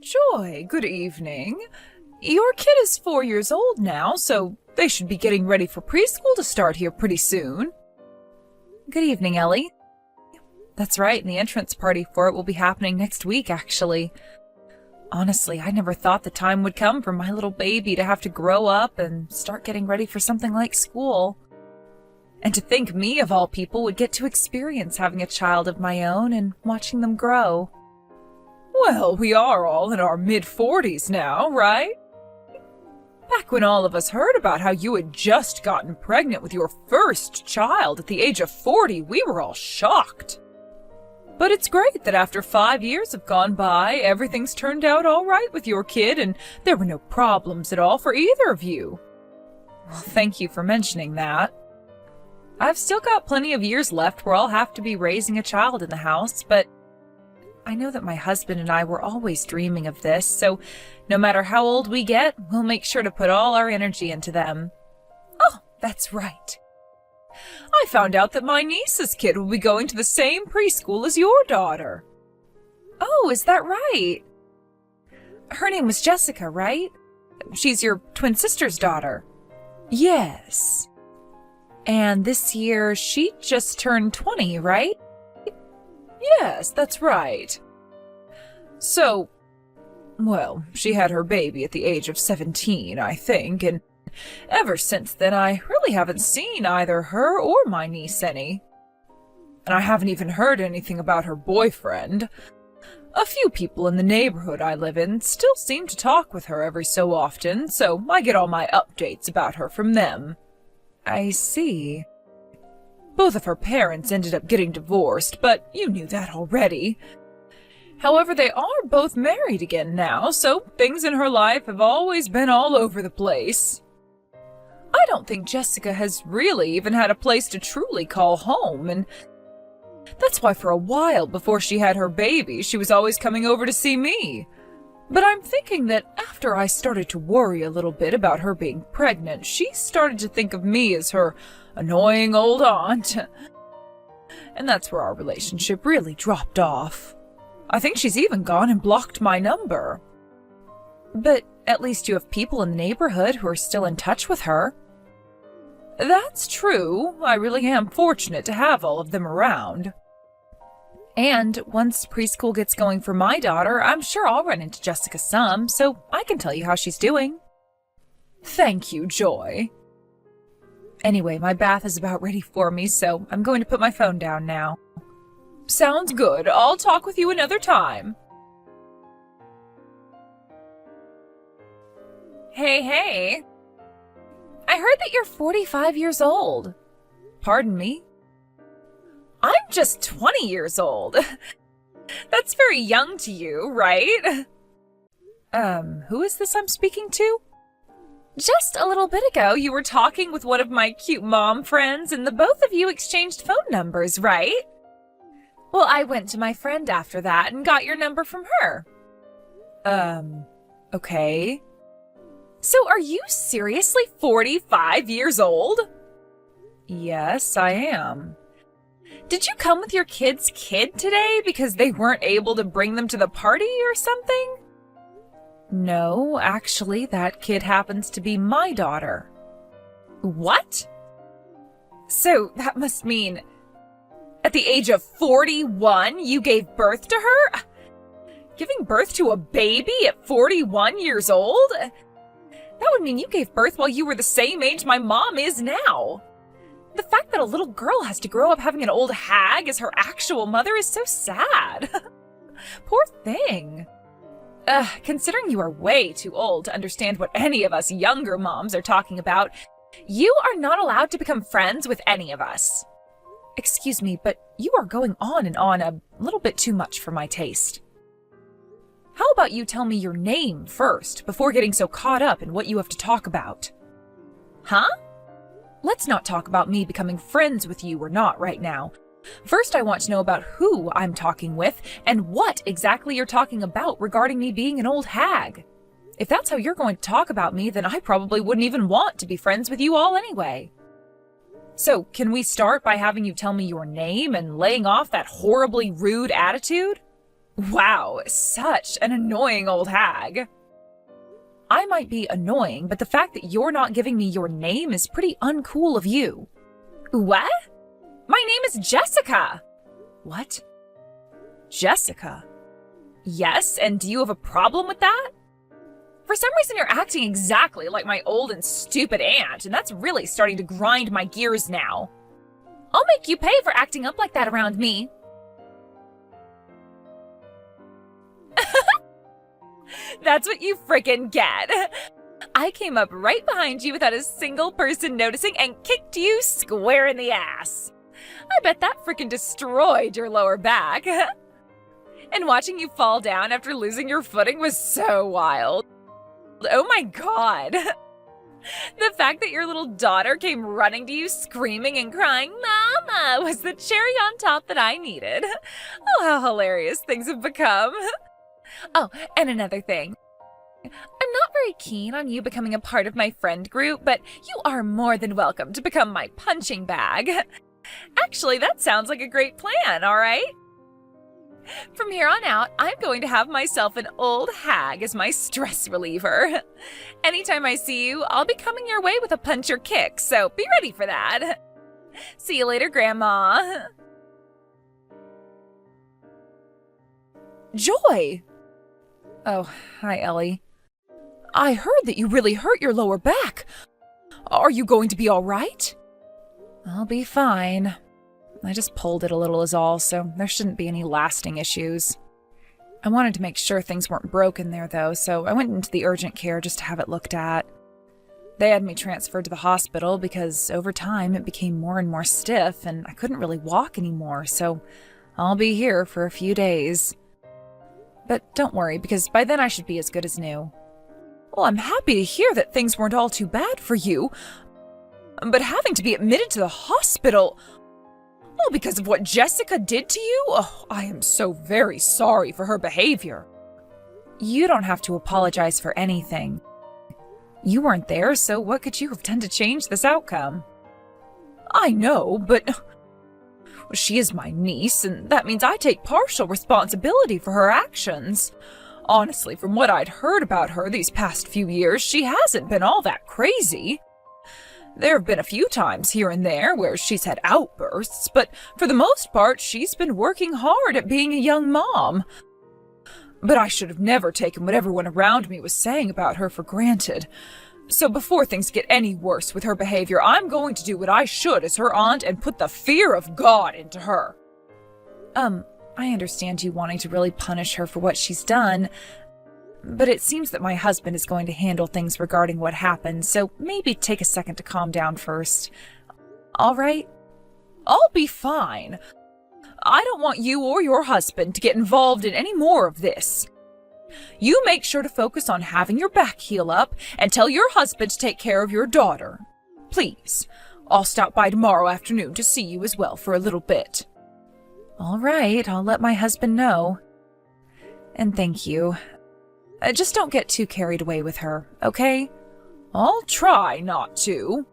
Joy, good evening. Your kid is 4 years old now, so they should be getting ready for preschool to start here pretty soon. Good evening, Ellie. That's right, and the entrance party for it will be happening next week, actually. Honestly, I never thought the time would come for my little baby to have to grow up and start getting ready for something like school. And to think me, of all people, would get to experience having a child of my own and watching them grow. Well, we are all in our mid-40s now, right? Back when all of us heard about how you had just gotten pregnant with your first child at the age of 40, we were all shocked. But it's great that after 5 years have gone by, everything's turned out all right with your kid and there were no problems at all for either of you. Well, thank you for mentioning that. I've still got plenty of years left where I'll have to be raising a child in the house, but I know that my husband and I were always dreaming of this, so no matter how old we get, we'll make sure to put all our energy into them. Oh, that's right. I found out that my niece's kid will be going to the same preschool as your daughter. Oh, is that right? Her name was Jessica, right? She's your twin sister's daughter. Yes. And this year, she just turned 20, right? Yes, that's right. So, well, she had her baby at the age of 17, I think, and ever since then I really haven't seen either her or my niece any. And I haven't even heard anything about her boyfriend. A few people in the neighborhood I live in still seem to talk with her every so often, so I get all my updates about her from them. I see. Both of her parents ended up getting divorced, but you knew that already. However, they are both married again now, so things in her life have always been all over the place. I don't think Jessica has really even had a place to truly call home, and that's why for a while before she had her baby, she was always coming over to see me. But I'm thinking that after I started to worry a little bit about her being pregnant, she started to think of me as her annoying old aunt. And that's where our relationship really dropped off. I think she's even gone and blocked my number. But at least you have people in the neighborhood who are still in touch with her. That's true. I really am fortunate to have all of them around. And once preschool gets going for my daughter, I'm sure I'll run into Jessica some, so I can tell you how she's doing. Thank you, Joy. Anyway, my bath is about ready for me, so I'm going to put my phone down now. Sounds good. I'll talk with you another time. Hey. I heard that you're 45 years old. Pardon me? I'm just 20 years old. That's very young to you, right? Who is this I'm speaking to? Just a little bit ago, you were talking with one of my cute mom friends, and the both of you exchanged phone numbers, right? Well, I went to my friend after that and got your number from her. Okay. So are you seriously 45 years old? Yes, I am. Did you come with your kid's kid today because they weren't able to bring them to the party or something? No, actually, that kid happens to be my daughter. What? So that must mean at the age of 41, you gave birth to her? Giving birth to a baby at 41 years old? That would mean you gave birth while you were the same age my mom is now. The fact that a little girl has to grow up having an old hag as her actual mother is so sad. Poor thing. Considering you are way too old to understand what any of us younger moms are talking about, you are not allowed to become friends with any of us. Excuse me, but you are going on and on a little bit too much for my taste. How about you tell me your name first, before getting so caught up in what you have to talk about? Huh? Let's not talk about me becoming friends with you or not right now. First, I want to know about who I'm talking with and what exactly you're talking about regarding me being an old hag. If that's how you're going to talk about me, then I probably wouldn't even want to be friends with you all anyway. So, can we start by having you tell me your name and laying off that horribly rude attitude? Wow, such an annoying old hag. I might be annoying, but the fact that you're not giving me your name is pretty uncool of you. What? My name is Jessica. What? Jessica? Yes, and do you have a problem with that? For some reason, you're acting exactly like my old and stupid aunt, and that's really starting to grind my gears now. I'll make you pay for acting up like that around me. That's what you frickin' get. I came up right behind you without a single person noticing and kicked you square in the ass. I bet that frickin' destroyed your lower back. And watching you fall down after losing your footing was so wild. Oh my god. The fact that your little daughter came running to you screaming and crying, "Mama," was the cherry on top that I needed. Oh, how hilarious things have become. Oh, and another thing. I'm not very keen on you becoming a part of my friend group, but you are more than welcome to become my punching bag. Actually, that sounds like a great plan, all right? From here on out, I'm going to have myself an old hag as my stress reliever. Anytime I see you, I'll be coming your way with a punch or kick, so be ready for that. See you later, Grandma. Joy! Oh, hi, Ellie. I heard that you really hurt your lower back. Are you going to be all right? I'll be fine. I just pulled it a little is all, so there shouldn't be any lasting issues. I wanted to make sure things weren't broken there, though, so I went into the urgent care just to have it looked at. They had me transferred to the hospital because over time it became more and more stiff and I couldn't really walk anymore, so I'll be here for a few days. But don't worry, because by then I should be as good as new. Well, I'm happy to hear that things weren't all too bad for you, but having to be admitted to the hospital... Oh, because of what Jessica did to you? Oh, I am so very sorry for her behavior. You don't have to apologize for anything. You weren't there, so what could you have done to change this outcome? I know, but she is my niece, and that means I take partial responsibility for her actions. Honestly, from what I'd heard about her these past few years, she hasn't been all that crazy. There have been a few times here and there where she's had outbursts, but for the most part, she's been working hard at being a young mom. But I should have never taken what everyone around me was saying about her for granted. So before things get any worse with her behavior, I'm going to do what I should as her aunt and put the fear of God into her. I understand you wanting to really punish her for what she's done, but it seems that my husband is going to handle things regarding what happened, so maybe take a second to calm down first. All right? I'll be fine. I don't want you or your husband to get involved in any more of this. You make sure to focus on having your back heal up and tell your husband to take care of your daughter. Please. I'll stop by tomorrow afternoon to see you as well for a little bit. All right, I'll let my husband know. And thank you. Just don't get too carried away with her, okay? I'll try not to.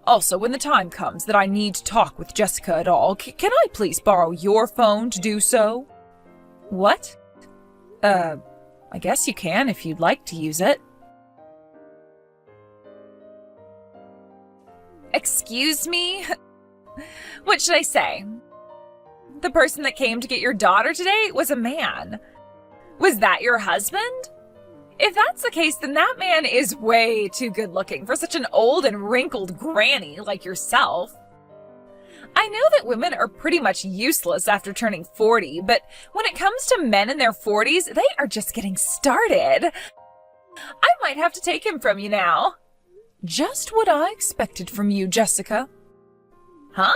Also, when the time comes that I need to talk with Jessica at all, can I please borrow your phone to do so? What? I guess you can if you'd like to use it. Excuse me? What should I say? The person that came to get your daughter today was a man. Was that your husband? If that's the case, then that man is way too good looking for such an old and wrinkled granny like yourself. I know that women are pretty much useless after turning 40, but when it comes to men in their 40s, they are just getting started. I might have to take him from you now. Just what I expected from you, Jessica. Huh?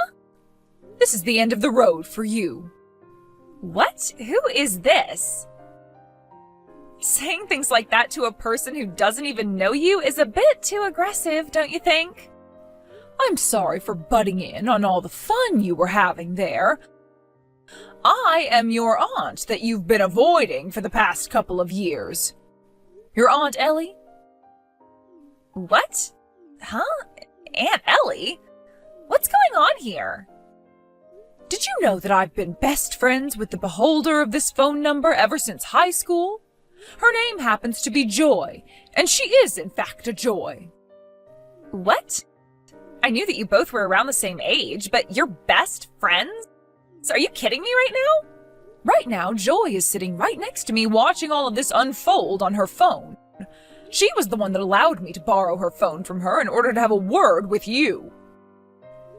This is the end of the road for you. What? Who is this? Saying things like that to a person who doesn't even know you is a bit too aggressive, don't you think? I'm sorry for butting in on all the fun you were having there. I am your aunt that you've been avoiding for the past couple of years. Your Aunt Ellie? What? Huh? Aunt Ellie? What's going on here? Did you know that I've been best friends with the beholder of this phone number ever since high school? Her name happens to be Joy, and she is, in fact, a joy. What? I knew that you both were around the same age, but you're best friends? Are you kidding me right now? Right now, Joy is sitting right next to me watching all of this unfold on her phone. She was the one that allowed me to borrow her phone from her in order to have a word with you.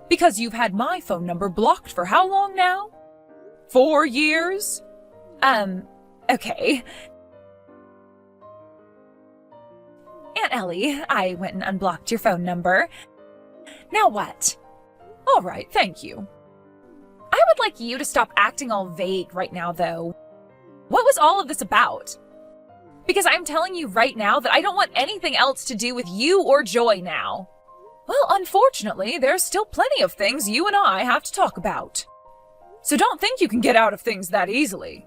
Because you've had my phone number blocked for how long now? 4 years? Okay. Aunt Ellie, I went and unblocked your phone number. Now what? All right, thank you. I would like you to stop acting all vague right now, though. What was all of this about? Because I'm telling you right now that I don't want anything else to do with you or Joy now. Well, unfortunately, there's still plenty of things you and I have to talk about. So don't think you can get out of things that easily.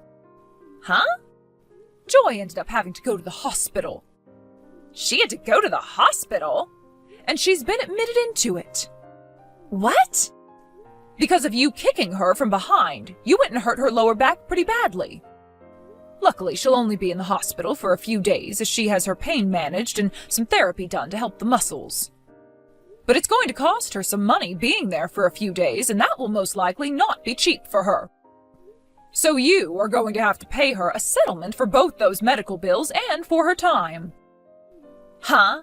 Huh? Joy ended up having to go to the hospital. She had to go to the hospital? And she's been admitted into it. What? Because of you kicking her from behind, you went and hurt her lower back pretty badly. Luckily, she'll only be in the hospital for a few days as she has her pain managed and some therapy done to help the muscles. But it's going to cost her some money being there for a few days, and that will most likely not be cheap for her. So you are going to have to pay her a settlement for both those medical bills and for her time. Huh?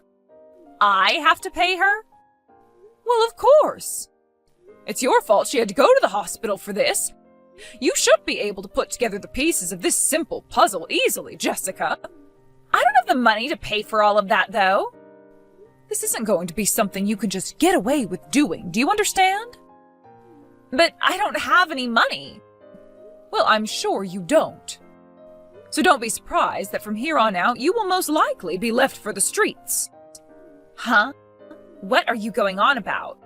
I have to pay her? Well, of course. It's your fault she had to go to the hospital for this. You should be able to put together the pieces of this simple puzzle easily, Jessica. I don't have the money to pay for all of that, though. This isn't going to be something you can just get away with doing, do you understand? But I don't have any money. Well, I'm sure you don't. So don't be surprised that from here on out you will most likely be left for the streets. Huh? What are you going on about?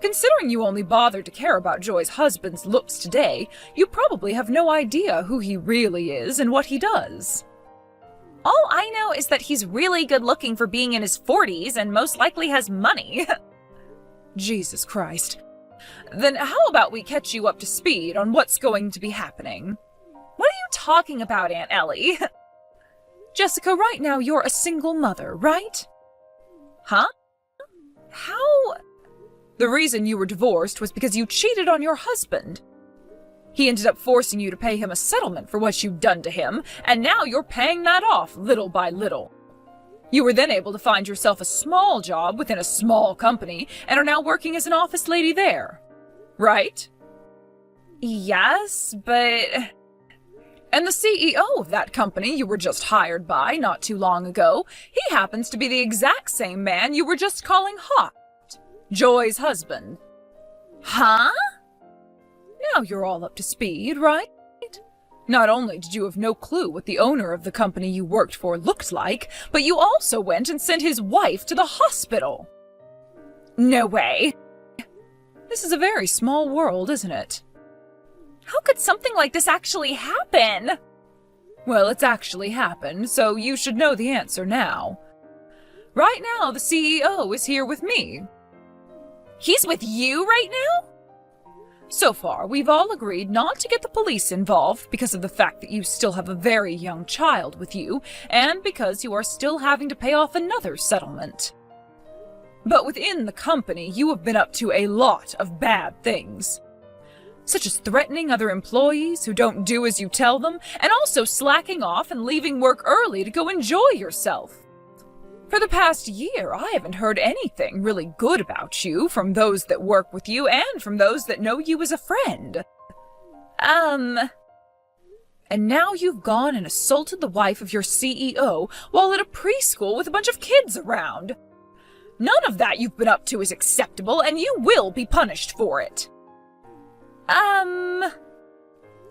Considering you only bothered to care about Joy's husband's looks today, you probably have no idea who he really is and what he does. All I know is that he's really good looking for being in his 40s and most likely has money. Jesus Christ. Then how about we catch you up to speed on what's going to be happening? What are you talking about, Aunt Ellie? Jessica, right now you're a single mother, right? Huh? How? The reason you were divorced was because you cheated on your husband. He ended up forcing you to pay him a settlement for what you'd done to him, and now you're paying that off little by little. You were then able to find yourself a small job within a small company and are now working as an office lady there. Right? Yes, but... And the CEO of that company you were just hired by not too long ago, he happens to be the exact same man you were just calling hot. Joy's husband. Huh? Now you're all up to speed, right? Not only did you have no clue what the owner of the company you worked for looked like, but you also went and sent his wife to the hospital. No way. This is a very small world, isn't it? How could something like this actually happen? Well, it's actually happened, so you should know the answer now. Right now, the CEO is here with me. He's with you right now? So far, we've all agreed not to get the police involved because of the fact that you still have a very young child with you, and because you are still having to pay off another settlement. But within the company, you have been up to a lot of bad things, such as threatening other employees who don't do as you tell them, and also slacking off and leaving work early to go enjoy yourself. For the past year, I haven't heard anything really good about you from those that work with you and from those that know you as a friend. And now you've gone and assaulted the wife of your CEO while at a preschool with a bunch of kids around. None of that you've been up to is acceptable, and you will be punished for it.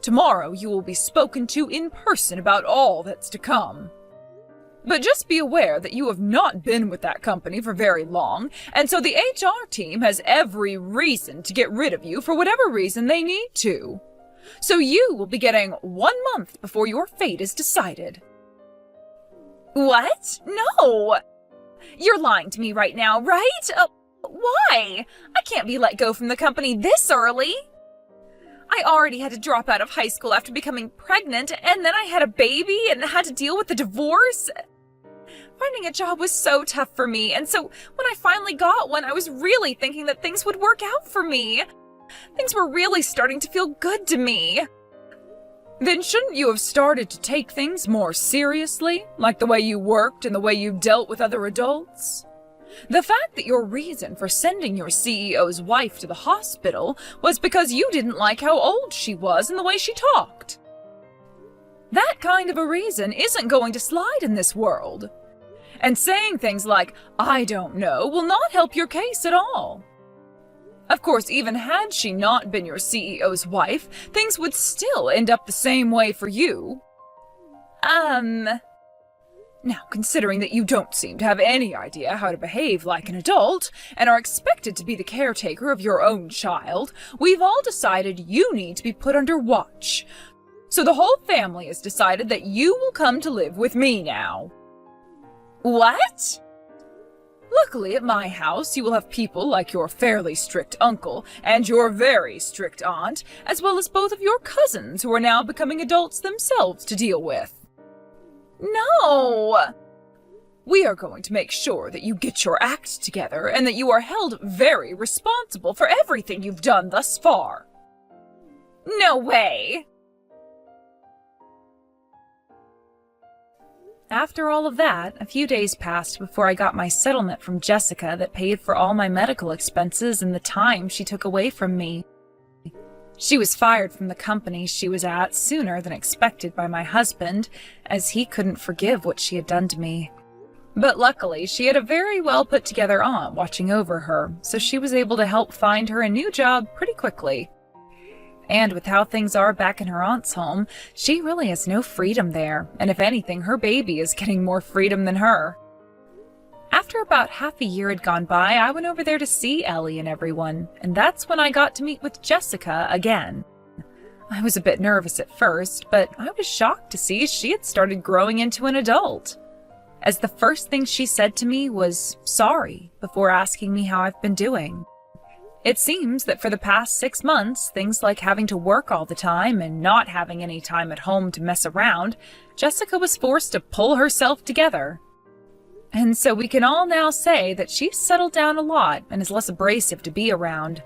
Tomorrow you will be spoken to in person about all that's to come. But just be aware that you have not been with that company for very long, and so the HR team has every reason to get rid of you for whatever reason they need to. So you will be getting 1 month before your fate is decided. What? No! You're lying to me right now, right? Why? I can't be let go from the company this early. I already had to drop out of high school after becoming pregnant, and then I had a baby and had to deal with the divorce. Finding a job was so tough for me, and so when I finally got one, I was really thinking that things would work out for me. Things were really starting to feel good to me. Then shouldn't you have started to take things more seriously, like the way you worked and the way you dealt with other adults? The fact that your reason for sending your CEO's wife to the hospital was because you didn't like how old she was and the way she talked. That kind of a reason isn't going to slide in this world. And saying things like, "I don't know," will not help your case at all. Of course, even had she not been your CEO's wife, things would still end up the same way for you. Now, considering that you don't seem to have any idea how to behave like an adult, and are expected to be the caretaker of your own child, we've all decided you need to be put under watch. So the whole family has decided that you will come to live with me now. What? Luckily, at my house, you will have people like your fairly strict uncle and your very strict aunt, as well as both of your cousins who are now becoming adults themselves to deal with. No! We are going to make sure that you get your act together and that you are held very responsible for everything you've done thus far. No way! After all of that, a few days passed before I got my settlement from Jessica that paid for all my medical expenses and the time she took away from me. She was fired from the company she was at sooner than expected by my husband, as he couldn't forgive what she had done to me. But luckily, she had a very well put-together aunt watching over her, so she was able to help find her a new job pretty quickly. And with how things are back in her aunt's home, she really has no freedom there, and if anything, her baby is getting more freedom than her. After about half a year had gone by, I went over there to see Ellie and everyone, and that's when I got to meet with Jessica again. I was a bit nervous at first, but I was shocked to see she had started growing into an adult, as the first thing she said to me was sorry before asking me how I've been doing. It seems that for the past 6 months, things like having to work all the time and not having any time at home to mess around, Jessica was forced to pull herself together. And so we can all now say that she's settled down a lot and is less abrasive to be around.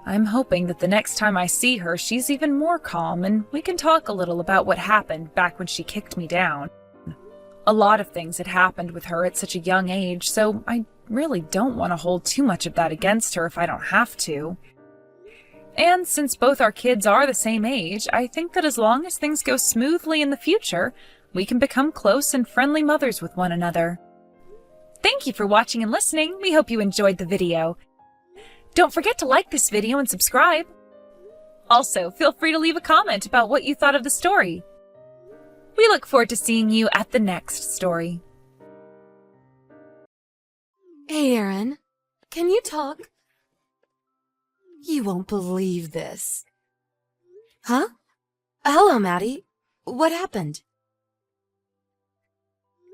I'm hoping that the next time I see her, she's even more calm and we can talk a little about what happened back when she kicked me down. A lot of things had happened with her at such a young age, so I really don't want to hold too much of that against her if I don't have to. And since both our kids are the same age, I think that as long as things go smoothly in the future, we can become close and friendly mothers with one another. Thank you for watching and listening. We hope you enjoyed the video. Don't forget to like this video and subscribe. Also, feel free to leave a comment about what you thought of the story. We look forward to seeing you at the next story. Hey, Aaron. Can you talk? You won't believe this. Huh? Hello, Maddie. What happened?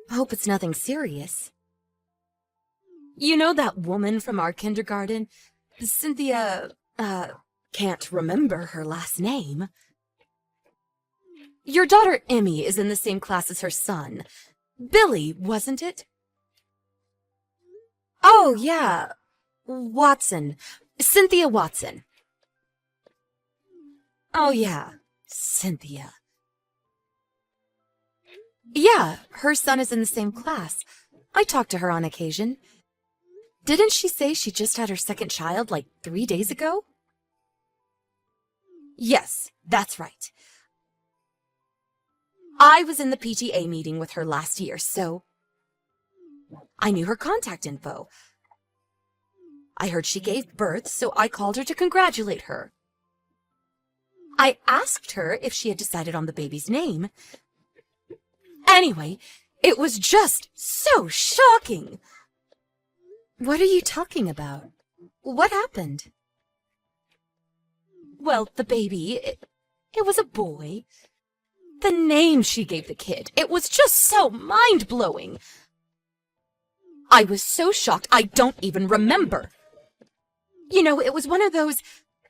Hope it's nothing serious. You know that woman from our kindergarten? Cynthia, can't remember her last name. Your daughter Emmy is in the same class as her son. Billy, wasn't it? Oh, yeah. Watson. Cynthia Watson. Oh, yeah. Cynthia. Yeah, her son is in the same class. I talk to her on occasion. Didn't she say she just had her second child like 3 days ago? Yes, that's right. I was in the PTA meeting with her last year, so I knew her contact info. I heard she gave birth, so I called her to congratulate her. I asked her if she had decided on the baby's name. Anyway, it was just so shocking. What are you talking about? What happened? Well, the baby, it was a boy. The name she gave the kid, it was just so mind-blowing. I was so shocked I don't even remember. You know, it was one of those,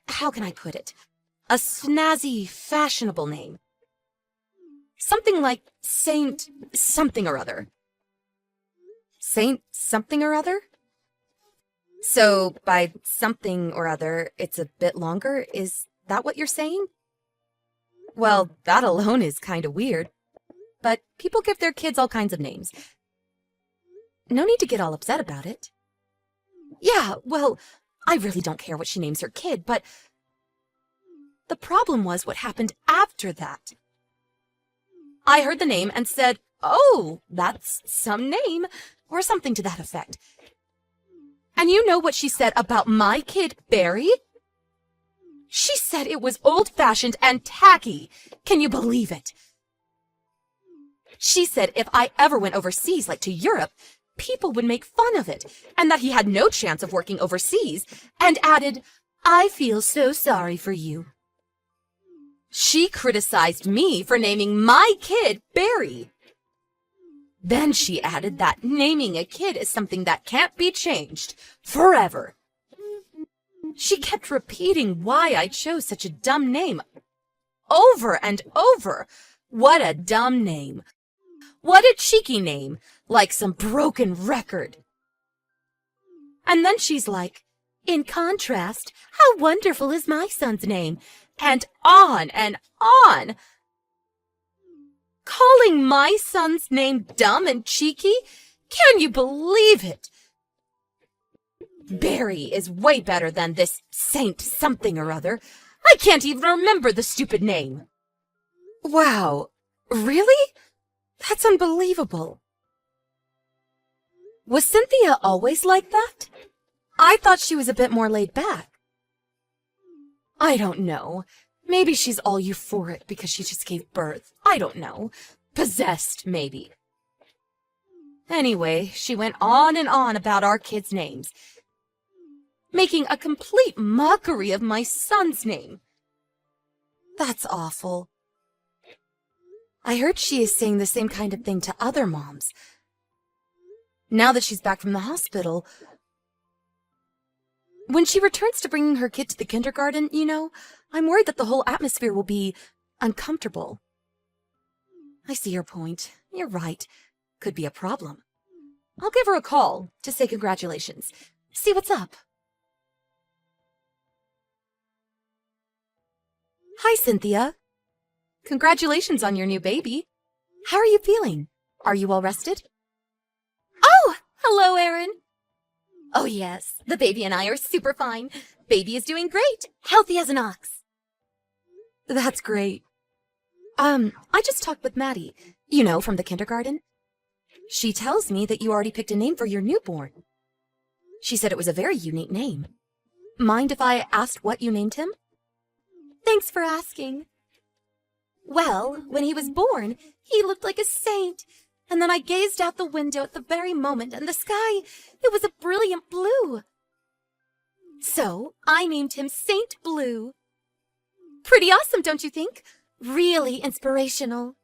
how can I put it? A snazzy, fashionable name. Something like Saint something or other. Saint something or other? So, by something or other, it's a bit longer? Is that what you're saying? Well, that alone is kind of weird. But people give their kids all kinds of names. No need to get all upset about it. Yeah, well, I really don't care what she names her kid, but the problem was what happened after that. I heard the name and said, "Oh, that's some name," or something to that effect. And you know what she said about my kid, Barry? She said it was old-fashioned and tacky. Can you believe it? She said if I ever went overseas, like to Europe, people would make fun of it, and that he had no chance of working overseas, and added, "I feel so sorry for you." She criticized me for naming my kid Barry. Then she added that naming a kid is something that can't be changed forever. She kept repeating why I chose such a dumb name over and over. What a dumb name. What a cheeky name, like some broken record. And then she's like, "In contrast, how wonderful is my son's name?" And on and on. Calling my son's name dumb and cheeky? Can you believe it? Barry is way better than this Saint something or other. I can't even remember the stupid name. Wow, really? That's unbelievable. Was Cynthia always like that? I thought she was a bit more laid back. I don't know. Maybe she's all euphoric because she just gave birth. I don't know. Possessed, maybe. Anyway, she went on and on about our kids' names, making a complete mockery of my son's name. That's awful. I heard she is saying the same kind of thing to other moms. Now that she's back from the hospital, when she returns to bringing her kid to the kindergarten, I'm worried that the whole atmosphere will be uncomfortable. I see your point. You're right. Could be a problem. I'll give her a call to say congratulations. See what's up. Hi, Cynthia. Congratulations on your new baby. How are you feeling? Are you all rested? Oh, hello, Erin. Oh, yes. The baby and I are super fine. Baby is doing great. Healthy as an ox. That's great. I just talked with Maddie, from the kindergarten. She tells me that you already picked a name for your newborn. She said it was a very unique name. Mind if I asked what you named him? Thanks for asking. Well, when he was born, he looked like a saint. And then I gazed out the window at the very moment, and the sky, it was a brilliant blue. So I named him Saint Blue. Pretty awesome, don't you think? Really inspirational.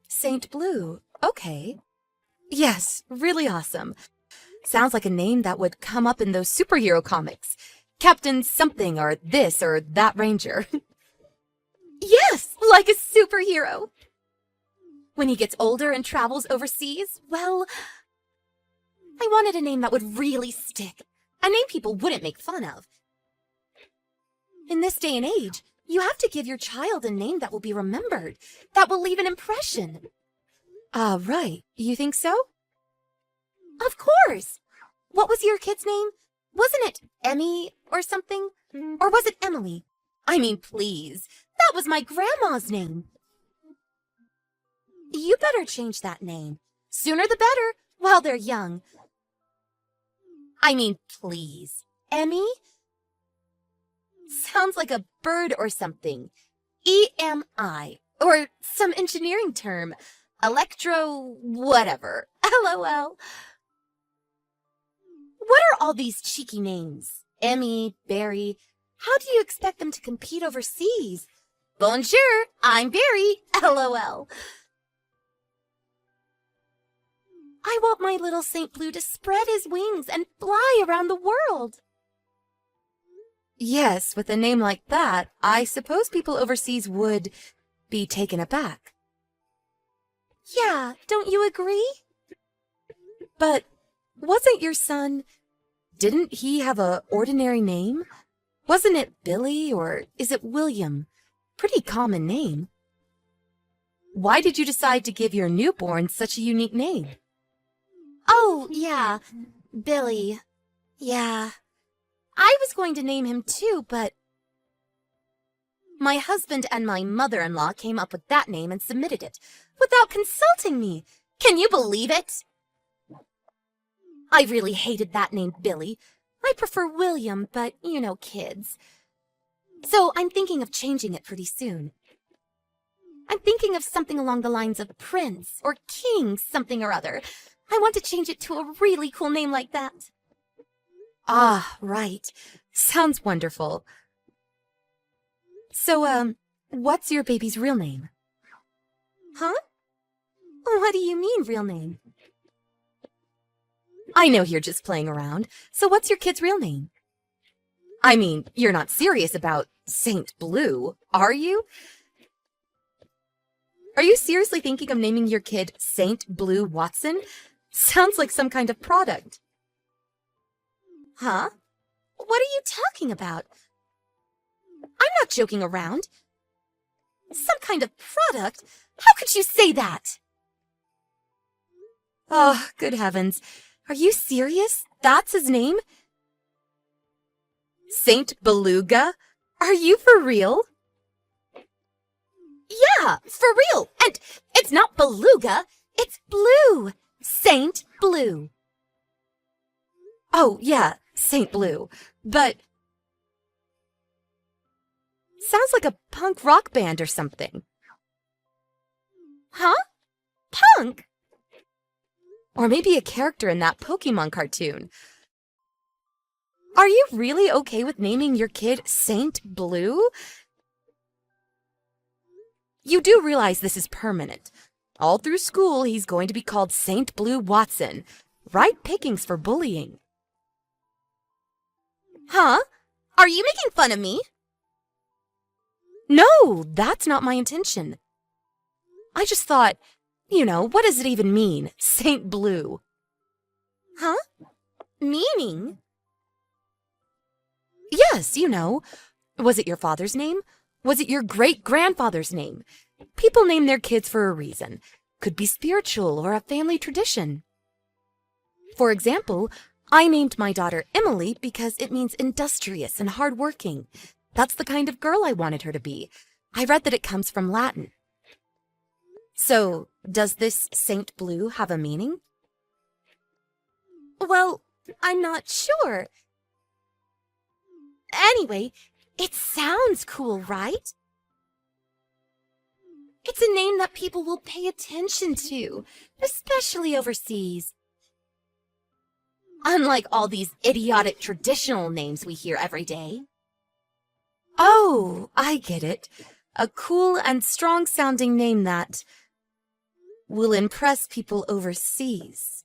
Saint Blue. Okay. Yes, really awesome. Sounds like a name that would come up in those superhero comics. Captain something or this or that ranger. Yes, like a superhero. When he gets older and travels overseas, well, I wanted a name that would really stick. A name people wouldn't make fun of. In this day and age, you have to give your child a name that will be remembered, that will leave an impression. Right. You think so? Of course. What was your kid's name? Wasn't it Emmy or something? Or was it Emily? I mean, please. That was my grandma's name. You better change that name. Sooner the better, while they're young. I mean, please. Emmy? Sounds like a bird or something. EMI. Or some engineering term. Electro... whatever. LOL. What are all these cheeky names? Emmy, Barry. How do you expect them to compete overseas? Bonjour, I'm Barry. LOL. I want my little Saint Blue to spread his wings and fly around the world. Yes, with a name like that, I suppose people overseas would be taken aback. Yeah, don't you agree? But wasn't your son... Didn't he have a ordinary name? Wasn't it Billy, or is it William? Pretty common name. Why did you decide to give your newborn such a unique name? Oh, yeah, Billy. Yeah. I was going to name him too, but my husband and my mother-in-law came up with that name and submitted it without consulting me. Can you believe it? I really hated that name, Billy. I prefer William, but you know kids. So I'm thinking of changing it pretty soon. I'm thinking of something along the lines of Prince or King something or other. I want to change it to a really cool name like that. Ah, right. Sounds wonderful. So, what's your baby's real name? Huh? What do you mean, real name? I know you're just playing around, so what's your kid's real name? I mean, you're not serious about Saint Blue, are you? Are you seriously thinking of naming your kid Saint Blue Watson? Sounds like some kind of product. Huh? What are you talking about? I'm not joking around. Some kind of product? How could you say that? Oh, good heavens. Are you serious? That's his name? Saint Beluga? Are you for real? Yeah, for real. And it's not Beluga, it's Blue. Saint Blue. Oh, yeah, Saint Blue. But sounds like a punk rock band or something. Huh? Punk? Or maybe a character in that Pokemon cartoon. Are you really okay with naming your kid Saint Blue? You do realize this is permanent. All through school, he's going to be called Saint Blue Watson. Right pickings for bullying. Huh? Are you making fun of me? No, that's not my intention. I just thought, what does it even mean, Saint Blue? Huh? Meaning? Yes, Was it your father's name? Was it your great-grandfather's name? People name their kids for a reason. Could be spiritual or a family tradition. For example, I named my daughter Emily because it means industrious and hardworking. That's the kind of girl I wanted her to be. I read that it comes from Latin. So, does this Saint Blue have a meaning? Well, I'm not sure. Anyway, it sounds cool, right? It's a name that people will pay attention to, especially overseas. Unlike all these idiotic traditional names we hear every day. Oh, I get it. A cool and strong-sounding name that will impress people overseas.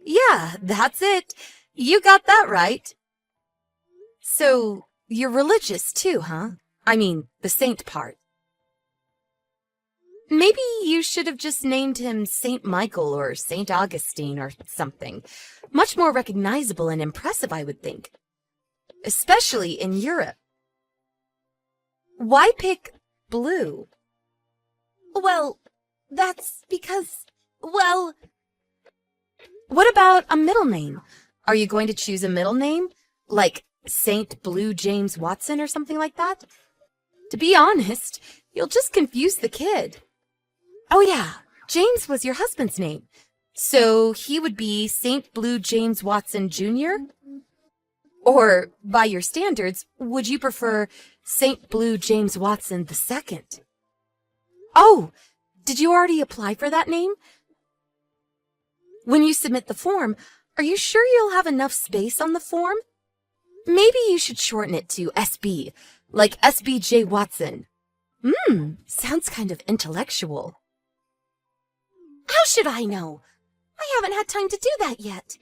Yeah, that's it. You got that right. So, you're religious too, huh? I mean, the saint part. Maybe you should have just named him Saint Michael or Saint Augustine or something. Much more recognizable and impressive, I would think. Especially in Europe. Why pick blue? Well, that's because, what about a middle name? Are you going to choose a middle name? Like Saint Blue James Watson or something like that? To be honest, you'll just confuse the kid. Oh yeah, James was your husband's name. So he would be Saint Blue James Watson Jr.? Or, by your standards, would you prefer Saint Blue James Watson II? Oh, did you already apply for that name? When you submit the form, are you sure you'll have enough space on the form? Maybe you should shorten it to SB, like SBJ Watson. Sounds kind of intellectual. How should I know? I haven't had time to do that yet.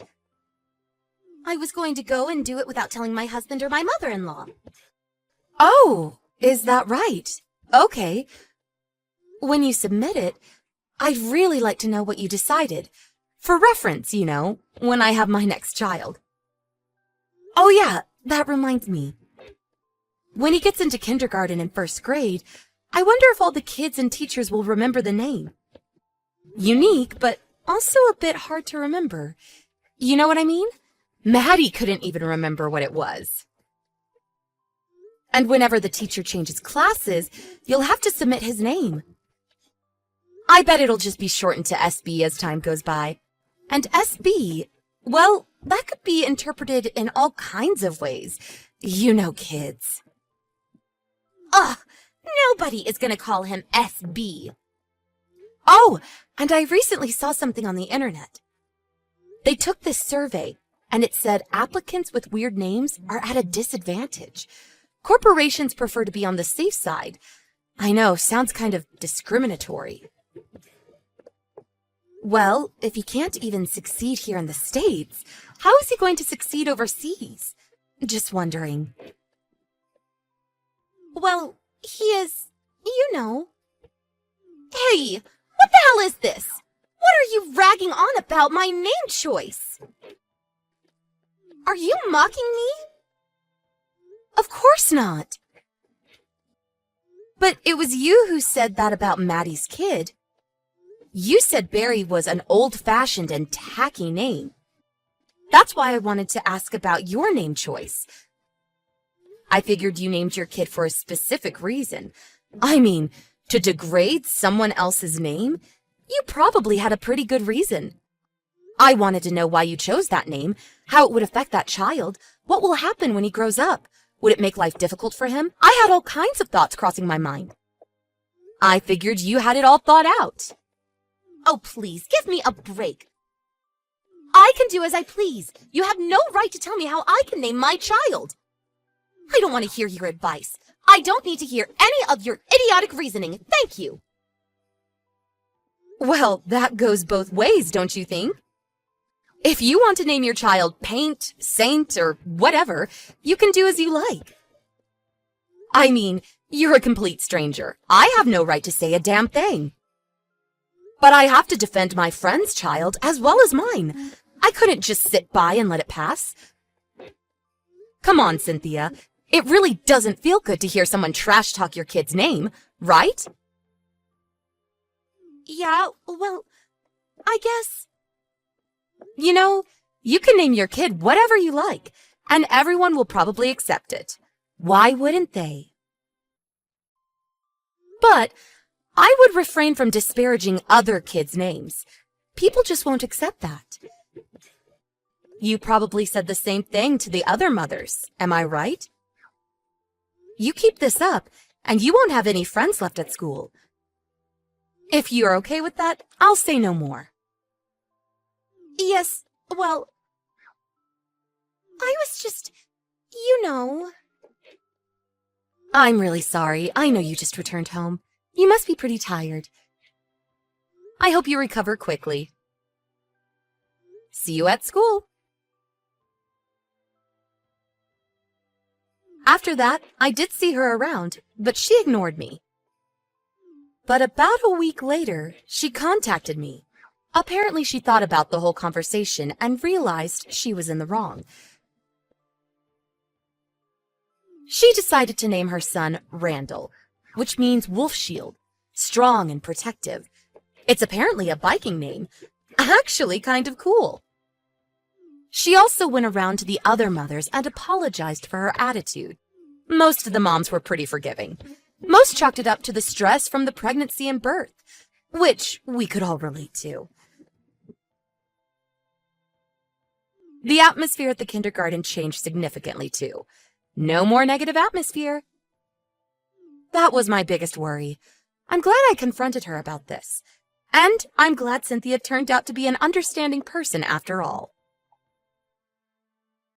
I was going to go and do it without telling my husband or my mother-in-law. Oh, is that right? Okay. When you submit it, I'd really like to know what you decided. For reference, you know, when I have my next child. Oh yeah, that reminds me. When he gets into kindergarten and first grade, I wonder if all the kids and teachers will remember the name. Unique, but also a bit hard to remember. You know what I mean? Maddie couldn't even remember what it was. And whenever the teacher changes classes, you'll have to submit his name. I bet it'll just be shortened to SB as time goes by. And SB, well, that could be interpreted in all kinds of ways. You know, kids. Ugh, nobody is going to call him SB. Oh, and I recently saw something on the internet. They took this survey, and it said applicants with weird names are at a disadvantage. Corporations prefer to be on the safe side. I know, sounds kind of discriminatory. Well, if he can't even succeed here in the States, how is he going to succeed overseas? Just wondering. Well, he is, you know. Hey, what the hell is this? What are you ragging on about my name choice? Are you mocking me? Of course not. But it was you who said that about Maddie's kid. You said Barry was an old-fashioned and tacky name. That's why I wanted to ask about your name choice. I figured you named your kid for a specific reason. I mean, to degrade someone else's name? You probably had a pretty good reason. I wanted to know why you chose that name, how it would affect that child, what will happen when he grows up. Would it make life difficult for him? I had all kinds of thoughts crossing my mind. I figured you had it all thought out. Oh, please, give me a break. I can do as I please. You have no right to tell me how I can name my child. I don't want to hear your advice. I don't need to hear any of your idiotic reasoning. Thank you. Well, that goes both ways, don't you think? If you want to name your child Paint, Saint, or whatever, you can do as you like. I mean, you're a complete stranger. I have no right to say a damn thing. But I have to defend my friend's child as well as mine. I couldn't just sit by and let it pass. Come on, Cynthia. It really doesn't feel good to hear someone trash talk your kid's name, right? Yeah, well, I guess. You know, you can name your kid whatever you like, and everyone will probably accept it. Why wouldn't they? But I would refrain from disparaging other kids' names. People just won't accept that. You probably said the same thing to the other mothers, am I right? You keep this up, and you won't have any friends left at school. If you're okay with that, I'll say no more. Yes, well, I was just, you know. I'm really sorry. I know you just returned home. You must be pretty tired. I hope you recover quickly. See you at school. After that, I did see her around, but she ignored me. But about a week later, she contacted me. Apparently, she thought about the whole conversation and realized she was in the wrong. She decided to name her son Randall, which means wolf shield, strong and protective. It's apparently a biking name. Actually kind of cool. She also went around to the other mothers and apologized for her attitude. Most of the moms were pretty forgiving. Most chalked it up to the stress from the pregnancy and birth, which we could all relate to. The atmosphere at the kindergarten changed significantly too. No more negative atmosphere. That was my biggest worry. I'm glad I confronted her about this. And I'm glad Cynthia turned out to be an understanding person after all.